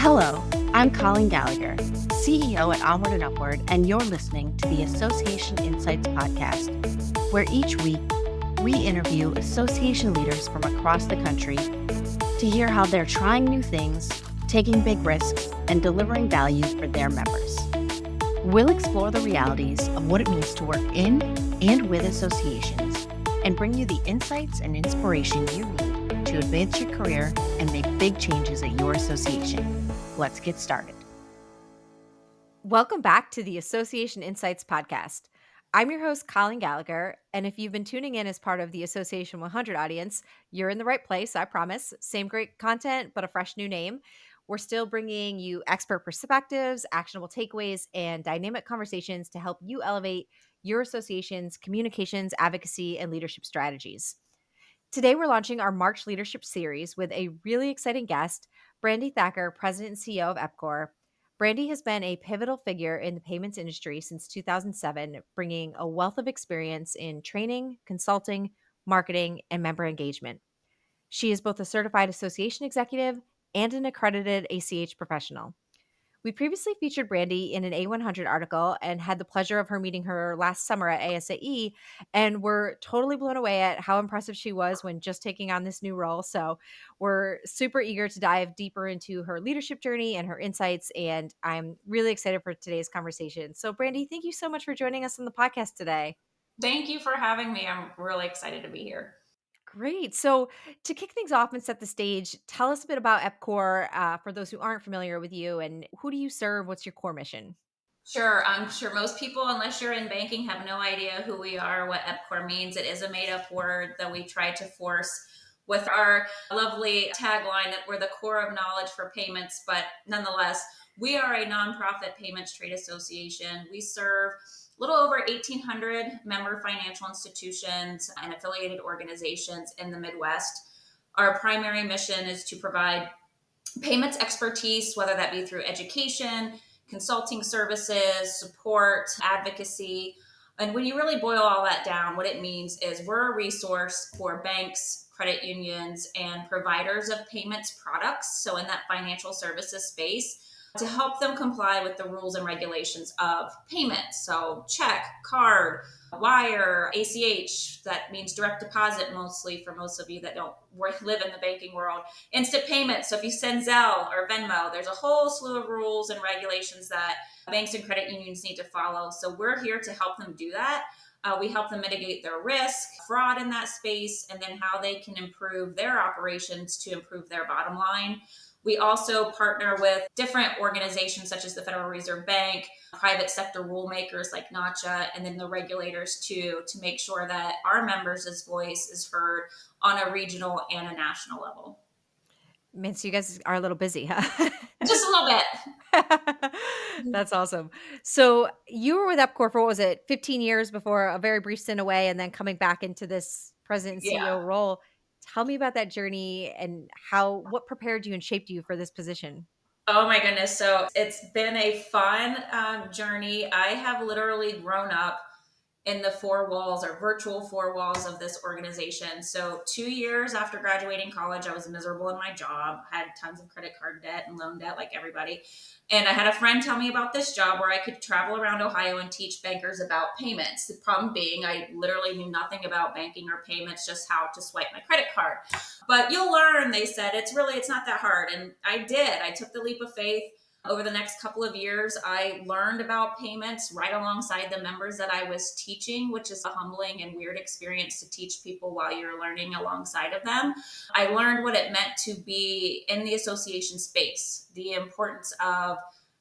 Hello, I'm Colleen Gallagher, CEO at Onward and Upward, and you're listening to the Association Insights podcast, where each week we interview association leaders from across the country to hear how they're trying new things, taking big risks, and delivering value for their members. We'll explore the realities of what it means to work in and with associations and bring you the insights and inspiration you need to advance your career and make big changes at your association. Let's get started. Welcome back to the Association Insights podcast. I'm your host, Colleen Gallagher, and if you've been tuning in as part of the Association 100 audience, you're in the right place, I promise. Same great content, but a fresh new name. We're still bringing you expert perspectives, actionable takeaways, and dynamic conversations to help you elevate your association's communications, advocacy, and leadership strategies. Today, we're launching our March Leadership Series with a really exciting guest, Brandie Thacker, President and CEO of EPCOR. Brandie has been a pivotal figure in the payments industry since 2007, bringing a wealth of experience in training, consulting, marketing, and member engagement. She is both a certified association executive and an accredited ACH professional. We previously featured Brandie in an A100 article and had the pleasure of her meeting her last summer at ASAE, and we're totally blown away at how impressive she was when just taking on this new role. So we're super eager to dive deeper into her leadership journey and her insights, and I'm really excited for today's conversation. So Brandie, thank you so much for joining us on the podcast today. Thank you for having me. I'm really excited to be here. Great. So, to kick things off and set the stage, tell us a bit about EPCOR for those who aren't familiar with you, and who do you serve? What's your core mission? Sure. I'm sure most people, unless you're in banking, have no idea who we are, what EPCOR means. It is a made up word that we try to force with our lovely tagline that we're the core of knowledge for payments. But nonetheless, we are a nonprofit payments trade association. We serve a little over 1,800 member financial institutions and affiliated organizations in the Midwest. Our primary mission is to provide payments expertise, whether that be through education, consulting services, support, advocacy. And when you really boil all that down, what it means is we're a resource for banks, credit unions, and providers of payments products. So in that financial services space, to help them comply with the rules and regulations of payments. So check, card, wire, ACH, that means direct deposit mostly for most of you that don't live in the banking world. Instant payments, so if you send Zelle or Venmo, there's a whole slew of rules and regulations that banks and credit unions need to follow. So we're here to help them do that. We help them mitigate their risk, fraud in that space, and then how they can improve their operations to improve their bottom line. We also partner with different organizations such as the Federal Reserve Bank, private sector rule makers like NACHA, and then the regulators too, to make sure that our members' voice is heard on a regional and a national level. Man, so you guys are a little busy, huh? Just a little bit. That's awesome. So you were with EPCOR for, what was it, 15 years before a very brief stint away and then coming back into this president and CEO role. Tell me about that journey and what prepared you and shaped you for this position. Oh my goodness. So it's been a fun journey. I have literally grown up in the four walls or virtual four walls of this organization. So 2 years after graduating college, I was miserable in my job, had tons of credit card debt and loan debt like everybody. And I had a friend tell me about this job where I could travel around Ohio and teach bankers about payments. The problem being I literally knew nothing about banking or payments, just how to swipe my credit card. But you'll learn, they said, it's not that hard. And I did. I took the leap of faith. Over the next couple of years, I learned about payments right alongside the members that I was teaching, which is a humbling and weird experience to teach people while you're learning alongside of them. I learned what it meant to be in the association space, the importance of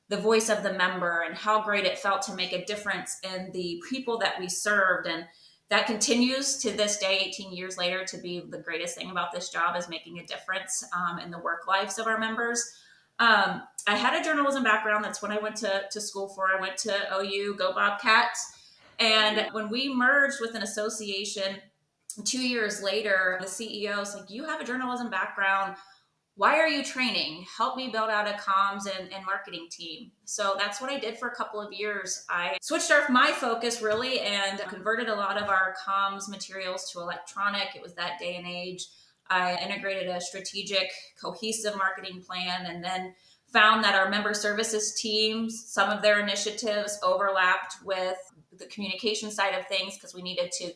the voice of the member and how great it felt to make a difference in the people that we served. And that continues to this day, 18 years later, to be the greatest thing about this job is making a difference in the work lives of our members. I had a journalism background. That's what I went to school for. I went to OU, go Bobcats. And when we merged with an association 2 years later, the CEO was like, you have a journalism background. Why are you training? Help me build out a comms and marketing team. So that's what I did for a couple of years. I switched off my focus really and converted a lot of our comms materials to electronic. It was that day and age. I integrated a strategic, cohesive marketing plan and then found that our member services teams, some of their initiatives overlapped with the communication side of things because we needed to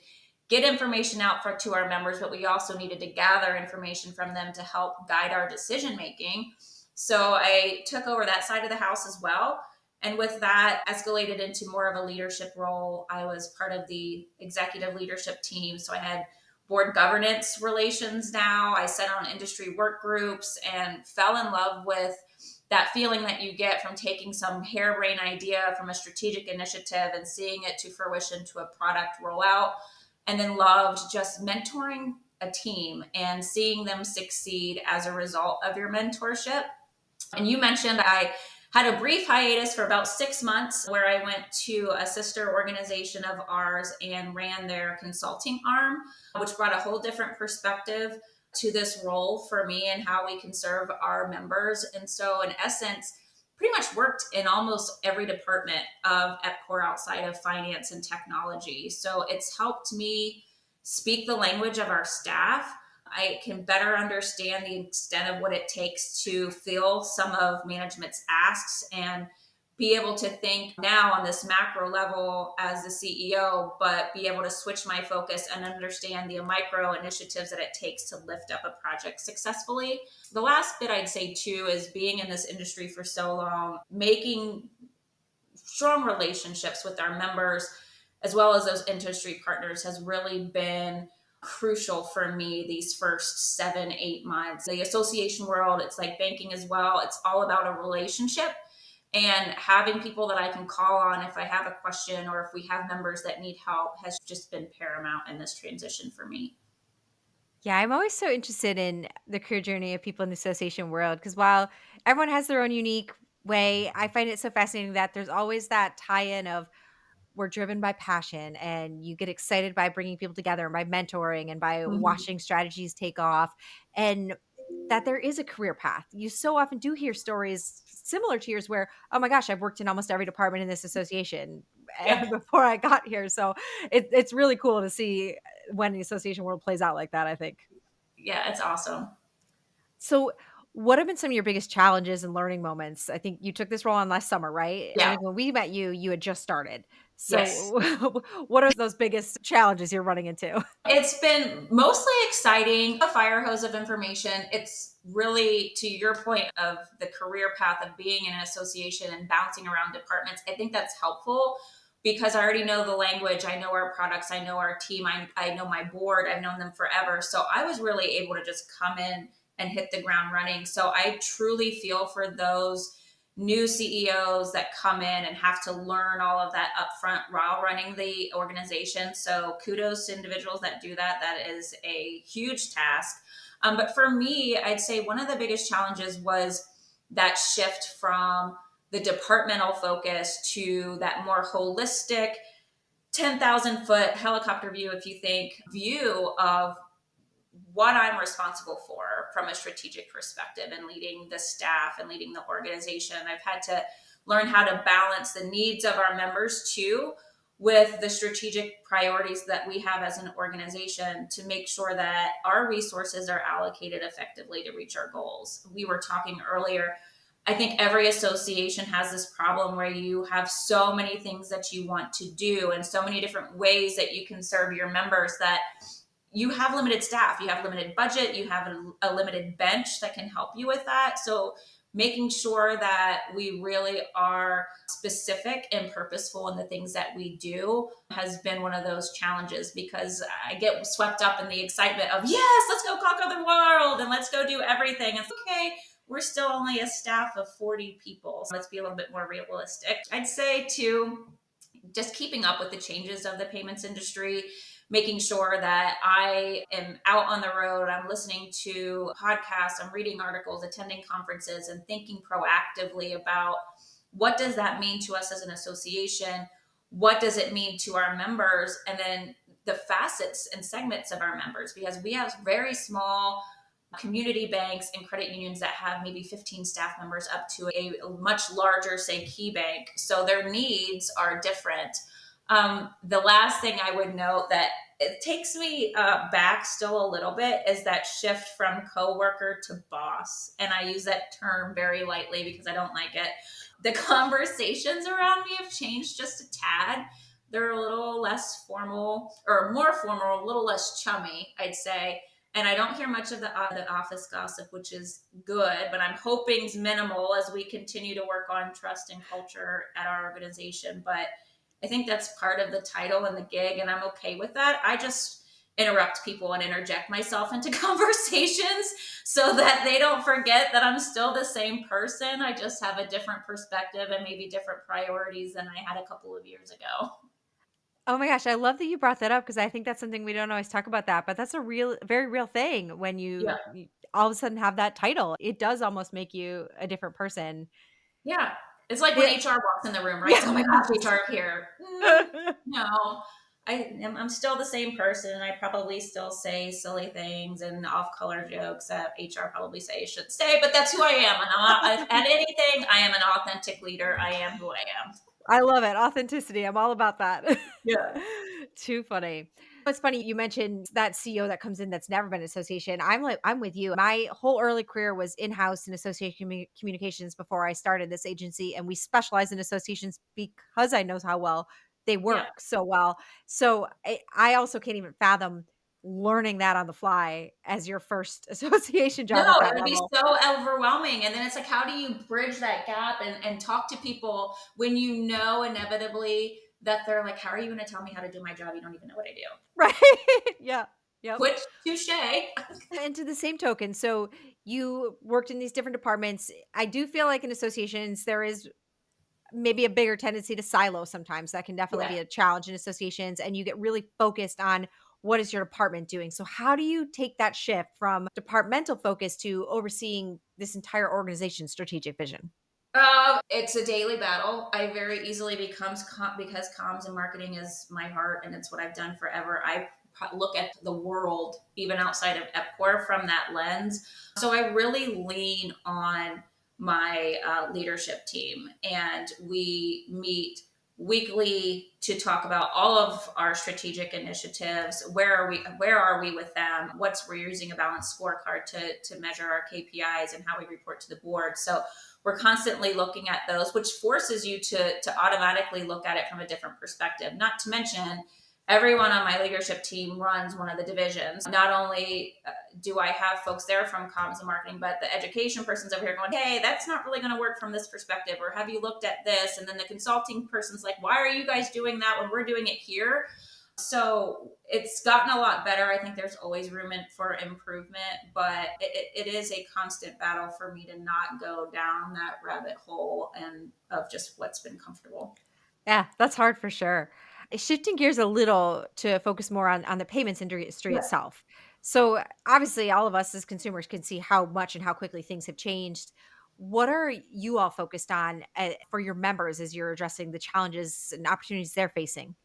get information out to our members, but we also needed to gather information from them to help guide our decision making. So I took over that side of the house as well. And with that, escalated into more of a leadership role. I was part of the executive leadership team. So I had board governance relations now. I sat on industry work groups and fell in love with that feeling that you get from taking some harebrained idea from a strategic initiative and seeing it to fruition to a product rollout. And then loved just mentoring a team and seeing them succeed as a result of your mentorship. And you mentioned I had a brief hiatus for about 6 months where I went to a sister organization of ours and ran their consulting arm, which brought a whole different perspective to this role for me and how we can serve our members. And so in essence, pretty much worked in almost every department of EPCOR outside of finance and technology. So it's helped me speak the language of our staff. I can better understand the extent of what it takes to fill some of management's asks and be able to think now on this macro level as the CEO, but be able to switch my focus and understand the micro initiatives that it takes to lift up a project successfully. The last bit I'd say too is being in this industry for so long, making strong relationships with our members as well as those industry partners has really been crucial for me these first 7-8 months. The association world, it's like banking as well. It's all about a relationship. And having people that I can call on if I have a question or if we have members that need help has just been paramount in this transition for me. Yeah, I'm always so interested in the career journey of people in the association world because while everyone has their own unique way, I find it so fascinating that there's always that tie-in of we're driven by passion and you get excited by bringing people together and by mentoring and by Mhm. watching strategies take off and that there is a career path. You so often do hear stories similar to yours where, oh my gosh, I've worked in almost every department in this association Yeah. before I got here. So it's really cool to see when the association world plays out like that, I think. Yeah, it's awesome. So, what have been some of your biggest challenges and learning moments? I think you took this role on last summer, right? And I Yeah. think when we met you, you had just started. Yes. So, what are those biggest challenges you're running into? It's been mostly exciting, a fire hose of information. It's really to your point of the career path of being in an association and bouncing around departments. I think that's helpful because I already know the language. I know our products. I know our team. I know my board. I've known them forever. So I was really able to just come in and hit the ground running. So I truly feel for those new CEOs that come in and have to learn all of that upfront while running the organization. So kudos to individuals that do that. That is a huge task. But for me, I'd say one of the biggest challenges was that shift from the departmental focus to that more holistic 10,000-foot helicopter view, if you think, view of what I'm responsible for from a strategic perspective and leading the staff and leading the organization. I've had to learn how to balance the needs of our members too with the strategic priorities that we have as an organization to make sure that our resources are allocated effectively to reach our goals. We were talking earlier, I think every association has this problem where you have so many things that you want to do and so many different ways that you can serve your members that you have limited staff, you have limited budget, you have a limited bench that can help you with that. So making sure that we really are specific and purposeful in the things that we do has been one of those challenges because I get swept up in the excitement of, yes, let's go conquer the world and let's go do everything. It's okay. We're still only a staff of 40 people. So let's be a little bit more realistic. I'd say too, just keeping up with the changes of the payments industry, making sure that I am out on the road, I'm listening to podcasts, I'm reading articles, attending conferences, and thinking proactively about what does that mean to us as an association? What does it mean to our members? And then the facets and segments of our members, because we have very small community banks and credit unions that have maybe 15 staff members up to a much larger, say, key bank. So their needs are different. The last thing I would note that it takes me back still a little bit is that shift from coworker to boss. And I use that term very lightly because I don't like it. The conversations around me have changed just a tad. They're a little less formal or more formal, a little less chummy, I'd say. And I don't hear much of the office gossip, which is good, but I'm hoping it's minimal as we continue to work on trust and culture at our organization. But I think that's part of the title and the gig, and I'm okay with that. I just interrupt people and interject myself into conversations so that they don't forget that I'm still the same person. I just have a different perspective and maybe different priorities than I had a couple of years ago. Oh my gosh, I love that you brought that up because I think that's something we don't always talk about that, but that's a real very real thing when Yeah. you all of a sudden have that title. It does almost make you a different person. Yeah. It's like when The HR walks in the room, right? Yeah. So, oh my gosh, HR here. No, I'm still the same person. I probably still say silly things and off color jokes that HR probably say I should say, but that's who I am. And at anything, I am an authentic leader. I am who I am. I love it. Authenticity. I'm all about that. Yeah. Too funny. It's funny you mentioned that CEO that comes in that's never been in association. I'm with you. My whole early career was in-house in association communications before I started this agency, and we specialize in associations because I know how well they Yeah. work so well. So I also can't even fathom learning that on the fly as your first association No, job at it that would be level. so overwhelming. And then it's like, how do you bridge that gap and talk to people when you know inevitably that they're like, how are you going to tell me how to do my job? You don't even know what I do. Right. Yeah. Yep. Which, touche. And to the same token, so you worked in these different departments. I do feel like in associations, there is maybe a bigger tendency to silo sometimes. That can definitely Yeah. be a challenge in associations, and you get really focused on what is your department doing. So, how do you take that shift from departmental focus to overseeing this entire organization's strategic vision? It's a daily battle. I very easily because comms and marketing is my heart and it's what I've done forever. I look at the world, even outside of EPCOR, from that lens. So I really lean on my leadership team, and we meet weekly to talk about all of our strategic initiatives. Where are we with them? We're using a balanced scorecard to measure our KPIs and how we report to the board. So we're constantly looking at those, which forces you to automatically look at it from a different perspective. Not to mention, everyone on my leadership team runs one of the divisions. Not only do I have folks there from comms and marketing, but the education person's over here going, hey, that's not really going to work from this perspective, or have you looked at this? And then the consulting person's like, why are you guys doing that when we're doing it here? So it's gotten a lot better. I think there's always room for improvement, but it is a constant battle for me to not go down that rabbit hole and of just what's been comfortable. Yeah, that's hard for sure. Shifting gears a little to focus more on the payments industry Yeah. itself. So obviously, all of us as consumers can see how much and how quickly things have changed. What are you all focused on for your members as you're addressing the challenges and opportunities they're facing?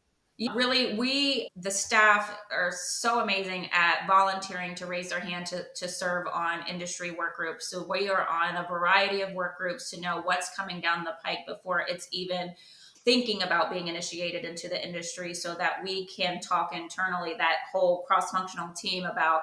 Really, the staff are so amazing at volunteering to raise their hand to serve on industry work groups. So we are on a variety of work groups to know what's coming down the pike before it's even thinking about being initiated into the industry, so that we can talk internally, that whole cross-functional team, about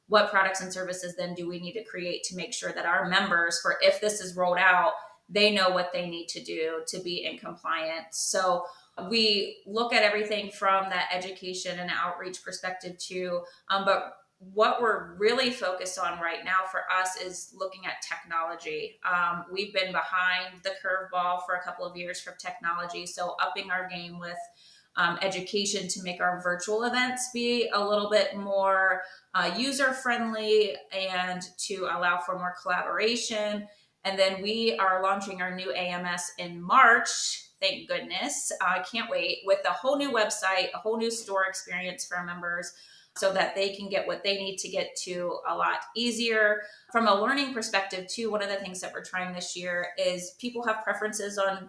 what products and services then do we need to create to make sure that our members, for if this is rolled out, they know what they need to do to be in compliance. So we look at everything from that education and outreach perspective too. But what we're really focused on right now for us is looking at technology. We've been behind the curveball for a couple of years from technology. So upping our game with education to make our virtual events be a little bit more user friendly and to allow for more collaboration. And then we are launching our new AMS in March. Thank goodness. I can't wait, with a whole new website, a whole new store experience for our members, so that they can get what they need to get to a lot easier. From a learning perspective too, one of the things that we're trying this year is people have preferences on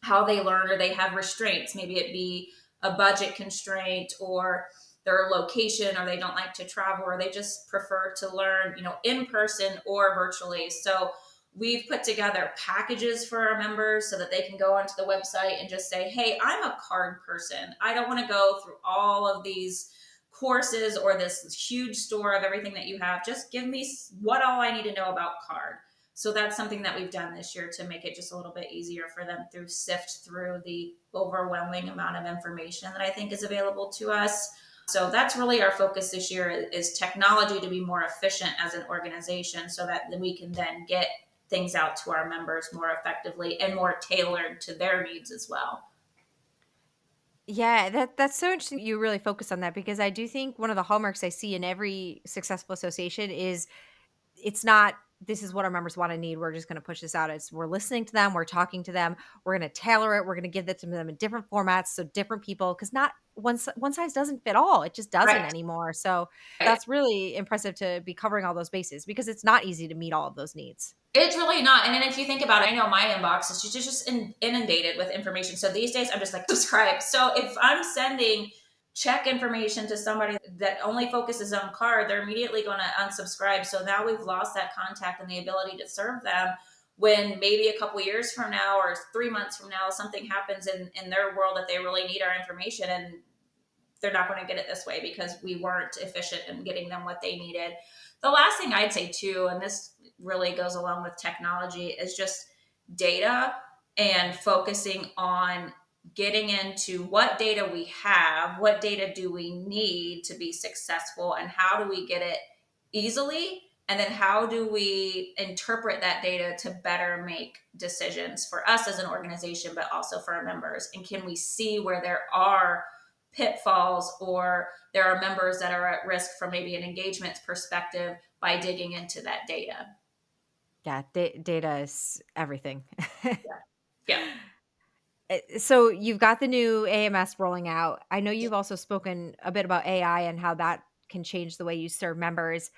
how they learn, or they have restraints. Maybe it be a budget constraint, or their location, or they don't like to travel, or they just prefer to learn, in person or virtually. So we've put together packages for our members so that they can go onto the website and just say, hey, I'm a card person. I don't want to go through all of these courses or this huge store of everything that you have. Just give me what all I need to know about card. So that's something that we've done this year to make it just a little bit easier for them to sift through the overwhelming amount of information that I think is available to us. So that's really our focus this year, is technology to be more efficient as an organization so that we can then get things out to our members more effectively and more tailored to their needs as well. Yeah, that's so interesting you really focus on that, because I do think one of the hallmarks I see in every successful association is it's not, this is what our members want and need, we're just going to push this out. It's, we're listening to them, we're talking to them, we're going to tailor it, we're going to give that to them in different formats, so different people, because not one size doesn't fit all. It just doesn't Right. anymore. So Right. that's really impressive to be covering all those bases, because it's not easy to meet all of those needs. It's really not. And then if you think about it, I know my inbox is just inundated with information. So these days I'm just like, subscribe. So if I'm sending check information to somebody that only focuses on card, they're immediately going to unsubscribe. So now we've lost that contact and the ability to serve them when maybe a couple years from now or 3 months from now, something happens in their world that they really need our information, and they're not going to get it this way because we weren't efficient in getting them what they needed. The last thing I'd say too, and this really goes along with technology, is just data and focusing on getting into what data we have, what data do we need to be successful, and how do we get it easily, and then how do we interpret that data to better make decisions for us as an organization, but also for our members. And can we see where there are pitfalls or there are members that are at risk from maybe an engagement perspective by digging into that data? Yeah, data is everything. Yeah. So you've got the new AMS rolling out. I know you've also spoken a bit about AI and how that can change the way you serve members.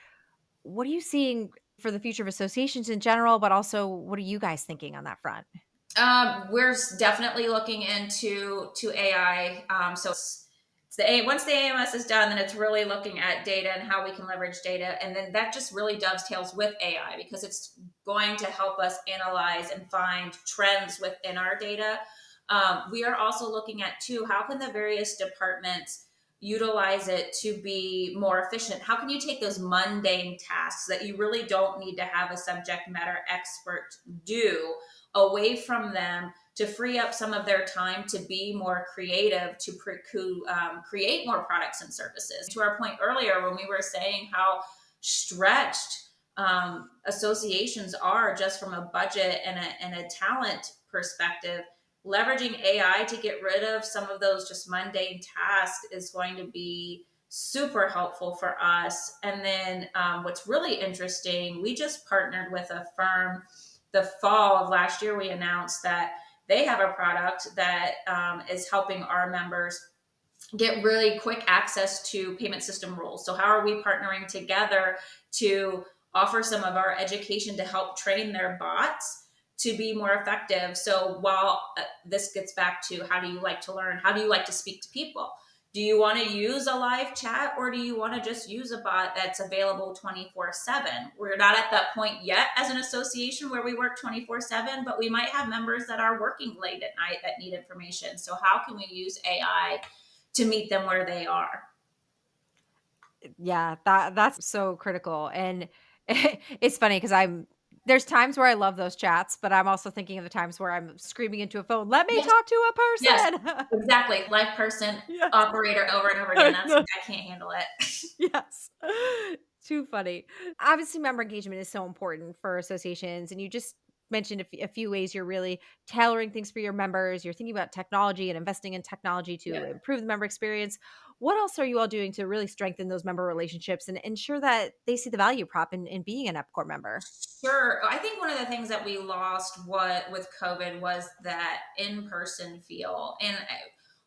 What are you seeing for the future of associations in general, but also what are you guys thinking on that front? We're definitely looking into AI. So it's once the AMS is done, then it's really looking at data and how we can leverage data, and then that just really dovetails with AI because it's going to help us analyze and find trends within our data. We are also looking at too, how can the various departments utilize it to be more efficient? How can you take those mundane tasks that you really don't need to have a subject matter expert do away from them to free up some of their time to be more creative, to create more products and services? To our point earlier, when we were saying how stretched associations are just from a budget and a talent perspective, leveraging AI to get rid of some of those just mundane tasks is going to be super helpful for us. And then what's really interesting, we just partnered with a firm the fall of last year. We announced that they have a product that is helping our members get really quick access to payment system rules. So how are we partnering together to offer some of our education to help train their bots to be more effective? So while this gets back to how do you like to learn? How do you like to speak to people? Do you want to use a live chat or do you want to just use a bot that's available 24/7? We're not at that point yet as an association where we work 24/7, but we might have members that are working late at night that need information. So how can we use AI to meet them where they are? Yeah, that's so critical. And it's funny because there's times where I love those chats, but I'm also thinking of the times where I'm screaming into a phone, let me Yes, talk to a yes, person. exactly. Live person, Yes. operator over and over again. I That's know. I can't handle it. Yes. Too funny. Obviously, member engagement is so important for associations. And you just mentioned a few ways you're really tailoring things for your members. You're thinking about technology and investing in technology to Yeah. improve the member experience. What else are you all doing to really strengthen those member relationships and ensure that they see the value prop in being an EPCOR member? Sure. I think one of the things that we lost with COVID was that in-person feel. And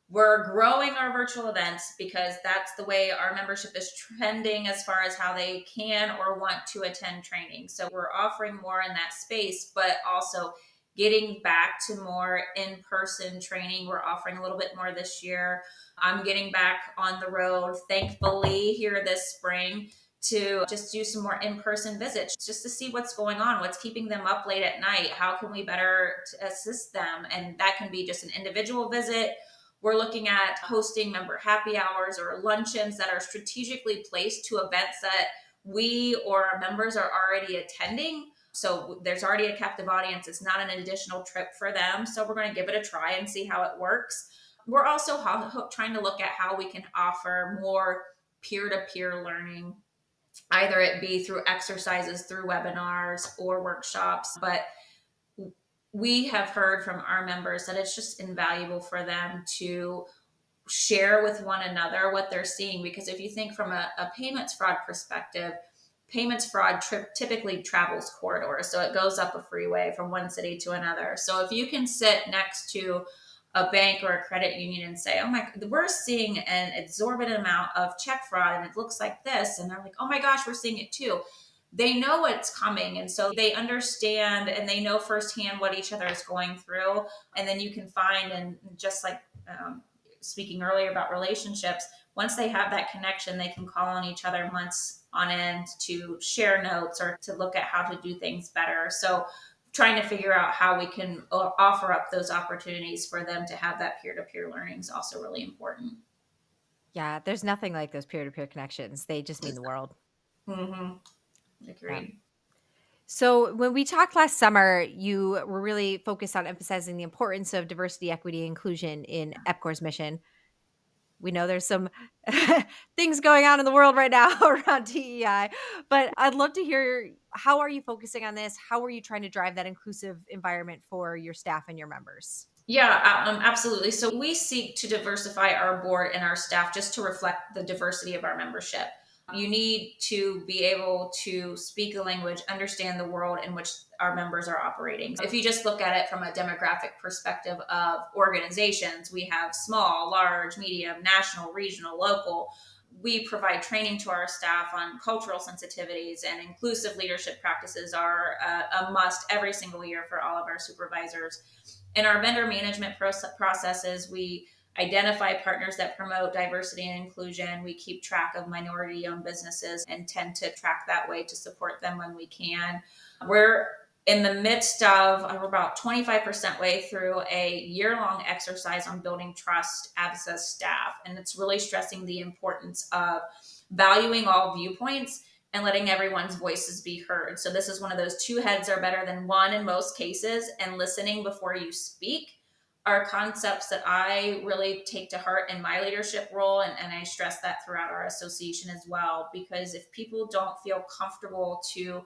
we're growing our virtual events because that's the way our membership is trending as far as how they can or want to attend training. So we're offering more in that space, but also getting back to more in-person training. We're offering a little bit more this year. I'm getting back on the road, thankfully, here this spring to just do some more in-person visits just to see what's going on, what's keeping them up late at night, how can we better assist them. And that can be just an individual visit, We're looking at hosting member happy hours or luncheons that are strategically placed to events that we or our members are already attending. So there's already a captive audience. It's not an additional trip for them. So we're going to give it a try and see how it works. We're also trying to look at how we can offer more peer-to-peer learning, either it be through exercises, through webinars or workshops. But we have heard from our members that it's just invaluable for them to share with one another what they're seeing. Because if you think from a payments fraud perspective, payments fraud typically travels corridors. So it goes up a freeway from one city to another. So if you can sit next to a bank or a credit union and say, oh my, we're seeing an exorbitant amount of check fraud and it looks like this. And they're like, oh my gosh, we're seeing it too. They know what's coming. And so they understand and they know firsthand what each other is going through. And then you can find, and just like speaking earlier about relationships, once they have that connection, they can call on each other months on end to share notes or to look at how to do things better. So trying to figure out how we can offer up those opportunities for them to have that peer-to-peer learning is also really important. Yeah, there's nothing like those peer-to-peer connections. They just mean the world. Mm-hmm. Agreed. Yeah. So when we talked last summer, you were really focused on emphasizing the importance of diversity, equity, and inclusion in EPCOR's mission. We know there's some things going on in the world right now around DEI, but I'd love to hear, how are you focusing on this? How are you trying to drive that inclusive environment for your staff and your members? Yeah, absolutely. So we seek to diversify our board and our staff just to reflect the diversity of our membership. You need to be able to speak a language, understand the world in which our members are operating. If you just look at it from a demographic perspective of organizations, we have small, large, medium, national, regional, local. We provide training to our staff on cultural sensitivities, and inclusive leadership practices are a must every single year for all of our supervisors. In our vendor management processes, we identify partners that promote diversity and inclusion. We keep track of minority-owned businesses and tend to track that way to support them when we can. We're in the midst of, we're about 25% way through a year-long exercise on building trust as a staff. And it's really stressing the importance of valuing all viewpoints and letting everyone's voices be heard. So this is one of those two heads are better than one in most cases, and listening before you speak are concepts that I really take to heart in my leadership role. And I stress that throughout our association as well, because if people don't feel comfortable to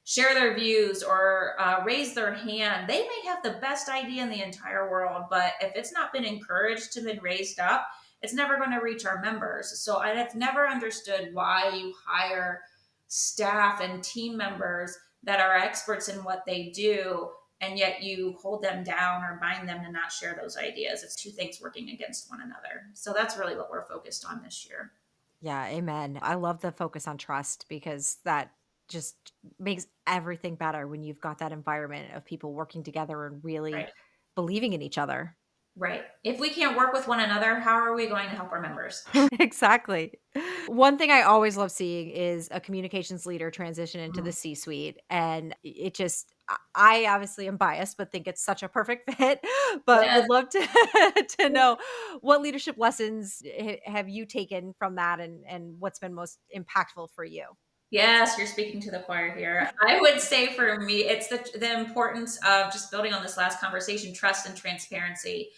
share their views or raise their hand, they may have the best idea in the entire world, but if it's not been encouraged to been raised up, it's never going to reach our members. So I've never understood why you hire staff and team members that are experts in what they do, and yet you hold them down or bind them to not share those ideas. It's two things working against one another. So that's really what we're focused on this year. Yeah, amen. I love the focus on trust, because that just makes everything better when you've got that environment of people working together and really Right. believing in each other. Right. If we can't work with one another, how are we going to help our members? Exactly. One thing I always love seeing is a communications leader transition into the Mhm. C-suite. And it just, I obviously am biased, but think it's such a perfect fit, but Yes. would love to, to know, what leadership lessons have you taken from that, and what's been most impactful for you? Yes, you're speaking to the choir here. I would say for me, it's the importance of just building on this last conversation, trust and transparency,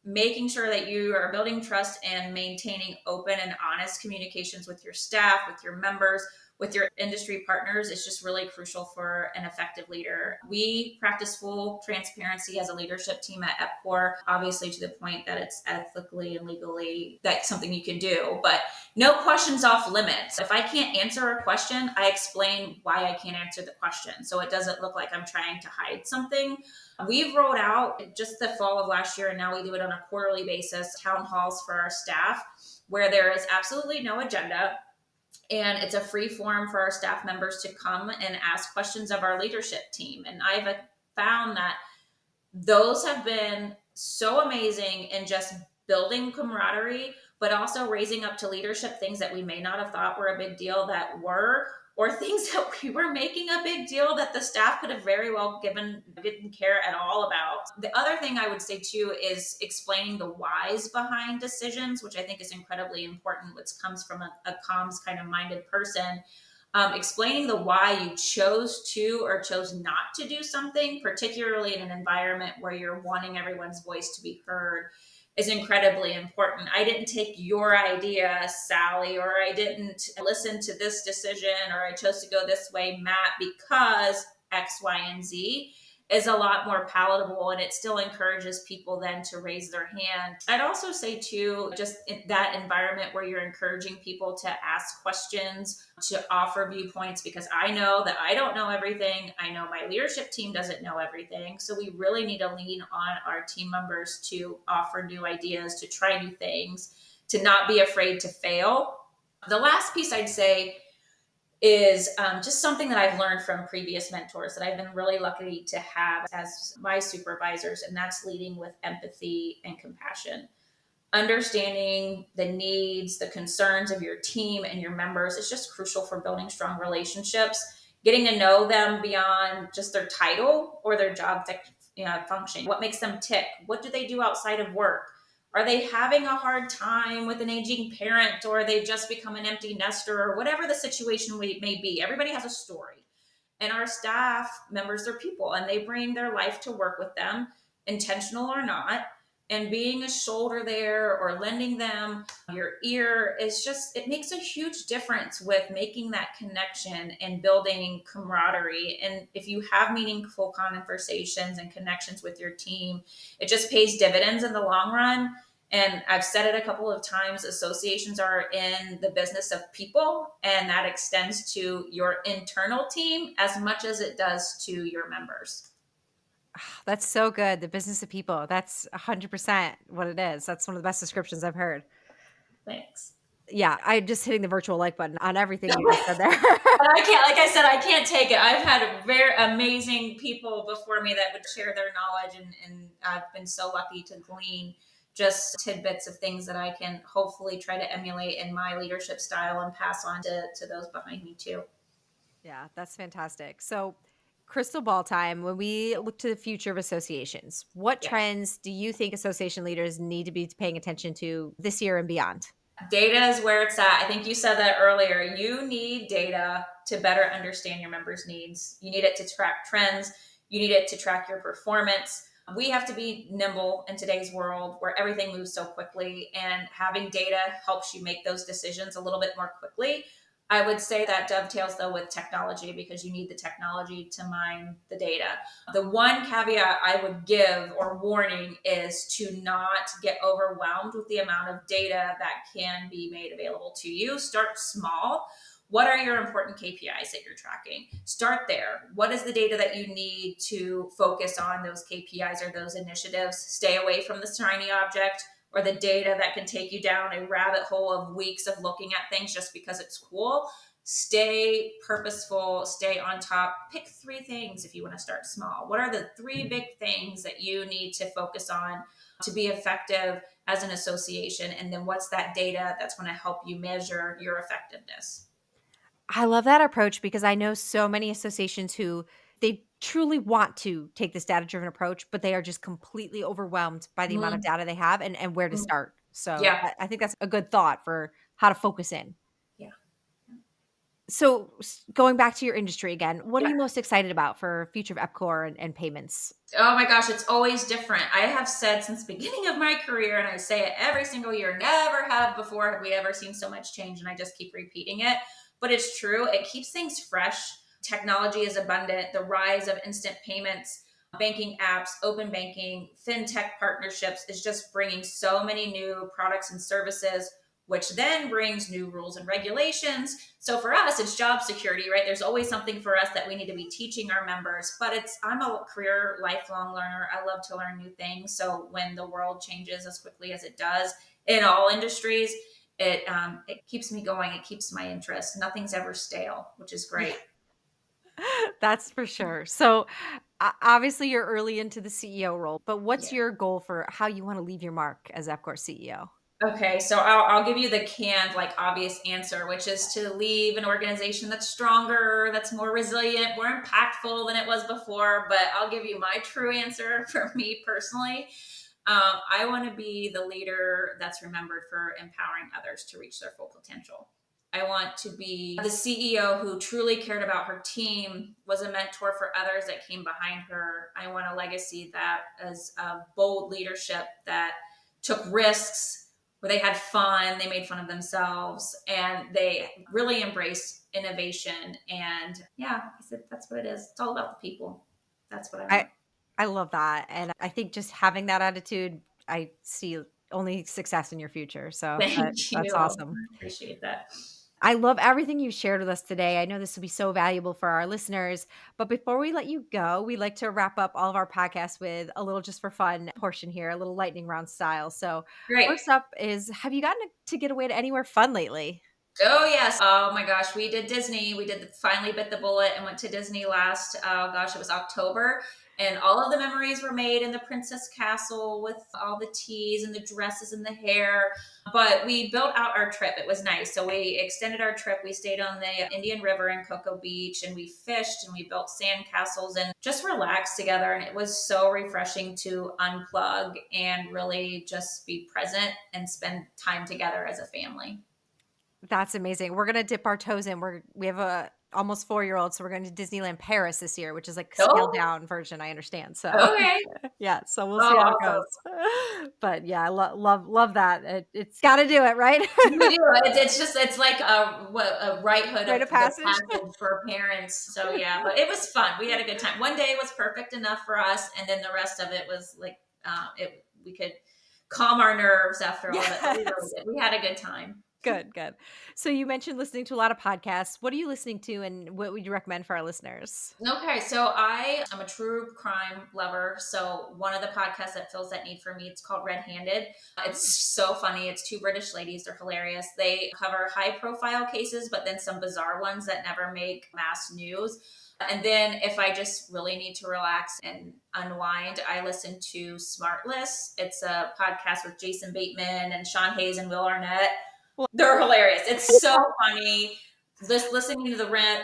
making sure that you are building trust and maintaining open and honest communications with your staff, with your members, with your industry partners is just really crucial for an effective leader. We practice full transparency as a leadership team at EPCOR, obviously to the point that it's ethically and legally that's something you can do, but no questions off limits. If I can't answer a question, I explain why I can't answer the question, so it doesn't look like I'm trying to hide something. We've rolled out just the fall of last year, and now we do it on a quarterly basis, town halls for our staff, where there is absolutely no agenda. And it's a free forum for our staff members to come and ask questions of our leadership team. And I've found that those have been so amazing in just building camaraderie, but also raising up to leadership things that we may not have thought were a big deal that were. or things that we were making a big deal that the staff could have very well didn't care at all about. The other thing I would say too is explaining the whys behind decisions, which I think is incredibly important, which comes from a comms kind of minded person. Explaining the why you chose to or chose not to do something, particularly in an environment where you're wanting everyone's voice to be heard, is incredibly important. I didn't take your idea, Sally, or I didn't listen to this decision, or I chose to go this way, Matt, because X, Y, and Z is a lot more palatable, and it still encourages people then to raise their hand. I'd also say too, just in that environment where you're encouraging people to ask questions, to offer viewpoints, because I know that I don't know everything. I know my leadership team doesn't know everything. So we really need to lean on our team members to offer new ideas, to try new things, to not be afraid to fail. The last piece I'd say is just something that I've learned from previous mentors that I've been really lucky to have as my supervisors, and that's leading with empathy and compassion. Understanding the needs, the concerns of your team and your members is just crucial for building strong relationships. Getting to know them beyond just their title or their job function. What makes them tick? What do they do outside of work? Are they having a hard time with an aging parent, or they just become an empty nester, or whatever the situation may be? Everybody has a story. And our staff members are people, and they bring their life to work with them, intentional or not. And being a shoulder there or lending them your ear is just, it makes a huge difference with making that connection and building camaraderie. And if you have meaningful conversations and connections with your team, it just pays dividends in the long run. And I've said it a couple of times, associations are in the business of people, and that extends to your internal team as much as it does to your members. That's so good. The business of people. That's 100% what it is. That's one of the best descriptions I've heard. Thanks. Yeah, I'm just hitting the virtual like button on everything you just said there. But I can't, like I said, I can't take it. I've had very amazing people before me that would share their knowledge, and I've been so lucky to glean just tidbits of things that I can hopefully try to emulate in my leadership style and pass on to those behind me too. Yeah, that's fantastic. So, crystal ball time, when we look to the future of associations, what Yeah. trends do you think association leaders need to be paying attention to this year and beyond? Data is where it's at. I think you said that earlier. You need data to better understand your members' needs. You need it to track trends. You need it to track your performance. We have to be nimble in today's world where everything moves so quickly, and having data helps you make those decisions a little bit more quickly. I would say that dovetails though with technology, because you need the technology to mine the data. The one caveat I would give or warning is to not get overwhelmed with the amount of data that can be made available to you. Start small. What are your important KPIs that you're tracking? Start there. What is the data that you need to focus on those KPIs or those initiatives? Stay away from the shiny object or the data that can take you down a rabbit hole of weeks of looking at things just because it's cool. Stay purposeful, stay on top. Pick 3 things if you want to start small. What are the 3 big things that you need to focus on to be effective as an association? And then what's that data that's going to help you measure your effectiveness? I love that approach because I know so many associations who they truly want to take this data driven approach, but they are just completely overwhelmed by the amount of Mm, data they have and where to mm, start. So yeah, I think that's a good thought for how to focus in. yeah, So going back to your industry again, what are yeah. you most excited about for future of EPCOR and payments? Oh my gosh, it's always different. I have said since the beginning of my career, and I say it every single year, never have before have we ever seen so much change, and I just keep repeating it. But it's true. It keeps things fresh. Technology is abundant. The rise of instant payments, banking apps, open banking, fintech partnerships is just bringing so many new products and services, which then brings new rules and regulations. So for us, it's job security, right? There's always something for us that we need to be teaching our members, but I'm a career lifelong learner. I love to learn new things. So when the world changes as quickly as it does in all industries, it keeps me going. It keeps my interest. Nothing's ever stale, which is Yeah, great. that's for sure. So obviously you're early into the CEO role, but what's Yeah. your goal for how you want to leave your mark as EPCOR CEO? Okay, so I'll give you the canned, like obvious answer, which is to leave an organization that's stronger, that's more resilient, more impactful than it was before. But I'll give you my true answer for me personally. I want to be the leader that's remembered for empowering others to reach their full potential. I want to be the CEO who truly cared about her team, was a mentor for others that came behind her. I want a legacy that is bold leadership that took risks, where they had fun, they made fun of themselves, and they really embraced innovation. And yeah, I said that's what it is. It's all about the people. That's what I I want. I love that, and I think just having that attitude, I see only success in your future, so Thank that's you. I awesome. appreciate that. I love everything you shared with us today. I know this will be so valuable for our listeners. But before we let you go, we like to wrap up all of our podcasts with a little just for fun portion here, a little lightning round style. So, Great. first up is, have you gotten to get away to anywhere fun lately? Oh yes. Oh my gosh. We did Disney. Finally bit the bullet and went to Disney last, oh gosh, it was October. And all of the memories were made in the Princess Castle with all the teas and the dresses and the hair. But we built out our trip. It was nice. So we extended our trip. We stayed on the Indian River in Cocoa Beach and we fished and we built sand castles and just relaxed together. And it was so refreshing to unplug and really just be present and spend time together as a family. That's amazing. We're gonna dip our toes in. We have a almost 4-year-old, so we're going to Disneyland Paris this year, which is like scaled Oh, down version, I understand. So okay. yeah, so we'll see Oh, how it awesome. goes. But yeah, I love that. It's got to do it, right? You do. It's like a righthood Rite of of the passage. passage for parents. So yeah, but it was fun. We had a good time. One day was perfect enough for us, and then the rest of it was like we could calm our nerves after all that. We really Yes. did. We had a good time. Good, good. So you mentioned listening to a lot of podcasts. What are you listening to and what would you recommend for our listeners? Okay, so I am a true crime lover. So one of the podcasts that fills that need for me, it's called Red Handed. It's so funny. It's two British ladies. They're hilarious. They cover high profile cases, but then some bizarre ones that never make mass news. And then if I just really need to relax and unwind, I listen to Smartless. It's a podcast with Jason Bateman and Sean Hayes and Will Arnett. Well, They're hilarious. It's so funny. Just listening to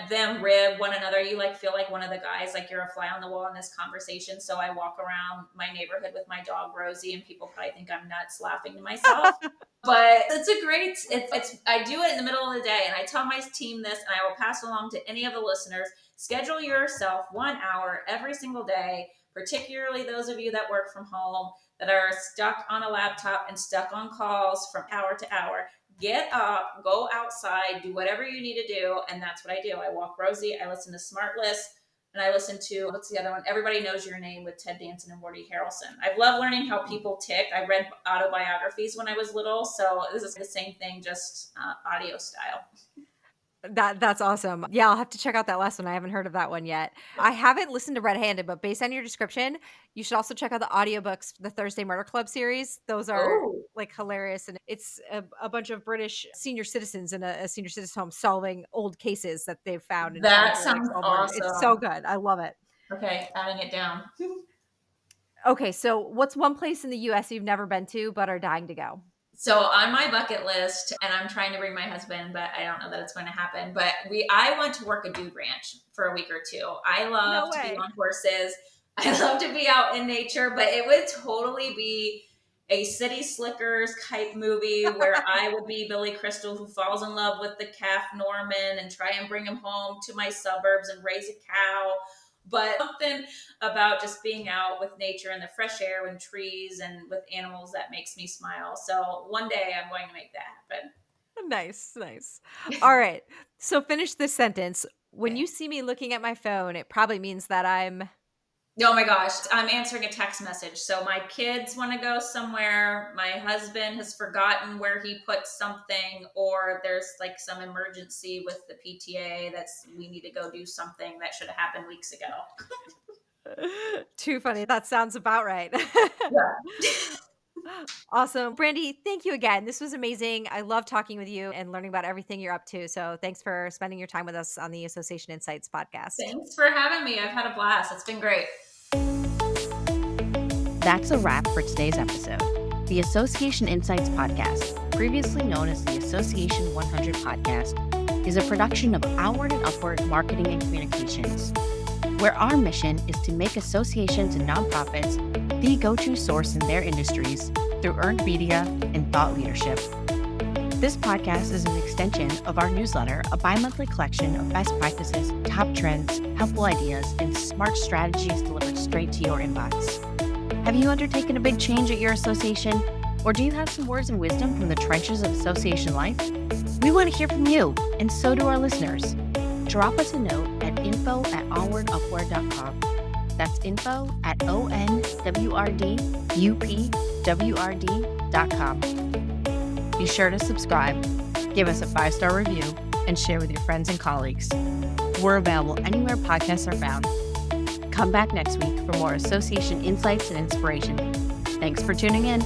them rib one another, you like feel like one of the guys, like you're a fly on the wall in this conversation. So I walk around my neighborhood with my dog Rosie, and people probably think I'm nuts laughing to myself. But it's a great. It's I do it in the middle of the day, and I tell my team this, and I will pass along to any of the listeners. Schedule yourself 1 hour every single day, particularly those of you that work from home that are stuck on a laptop and stuck on calls from hour to hour. Get up, go outside, do whatever you need to do. And that's what I do. I walk Rosie, I listen to Smartless, and I listen to, what's the other one? Everybody Knows Your Name with Ted Danson and Woody Harrelson. I've loved learning how people tick. I read autobiographies when I was little. So this is the same thing, just audio style. that's awesome. Yeah, I'll have to check out that last one. I haven't heard of that one yet. I haven't listened to Red Handed, but based on your description, you should also check out the audiobooks, the Thursday Murder Club series. Those are Oh, like hilarious. And it's a bunch of British senior citizens in a senior citizen home solving old cases that they've found and trying that to like sounds solve murder. It's so awesome. good. I love it. Okay, adding it down. Okay, so what's one place in the US you've never been to but are dying to go? So on my bucket list, and I'm trying to bring my husband, but I don't know that it's going to happen. But I want to work a dude ranch for a week or two. I No love to be way. on horses. I love to be out in nature, but it would totally be a city slickers type movie where I would be Billy Crystal who falls in love with the calf Norman and try and bring him home to my suburbs and raise a cow. But something about just being out with nature and the fresh air and trees and with animals that makes me smile. So one day I'm going to make that happen. Nice, nice. All right. So finish this sentence. When Okay. you see me looking at my phone, it probably means that I'm Oh my gosh, I'm answering a text message. So my kids want to go somewhere. My husband has forgotten where he put something, or there's like some emergency with the PTA that's we need to go do something that should have happened weeks ago. too funny. That sounds about right. Yeah. Awesome. Brandy, thank you again. This was amazing. I love talking with you and learning about everything you're up to. So thanks for spending your time with us on the Association Insights podcast. Thanks for having me. I've had a blast. It's been great. That's a wrap for today's episode. The Association Insights Podcast, previously known as the Association 100 Podcast, is a production of Onward and Upward Marketing and Communications, where our mission is to make associations and nonprofits the go-to source in their industries through earned media and thought leadership. This podcast is an extension of our newsletter, a bi-monthly collection of best practices, top trends, helpful ideas, and smart strategies delivered straight to your inbox. Have you undertaken a big change at your association? Or do you have some words of wisdom from the trenches of association life? We want to hear from you, and so do our listeners. Drop us a note at info@onwardupward.com. That's info@onwrdupwrd.com. Be sure to subscribe, give us a 5-star review, and share with your friends and colleagues. We're available anywhere podcasts are found. Come back next week for more association insights and inspiration. Thanks for tuning in.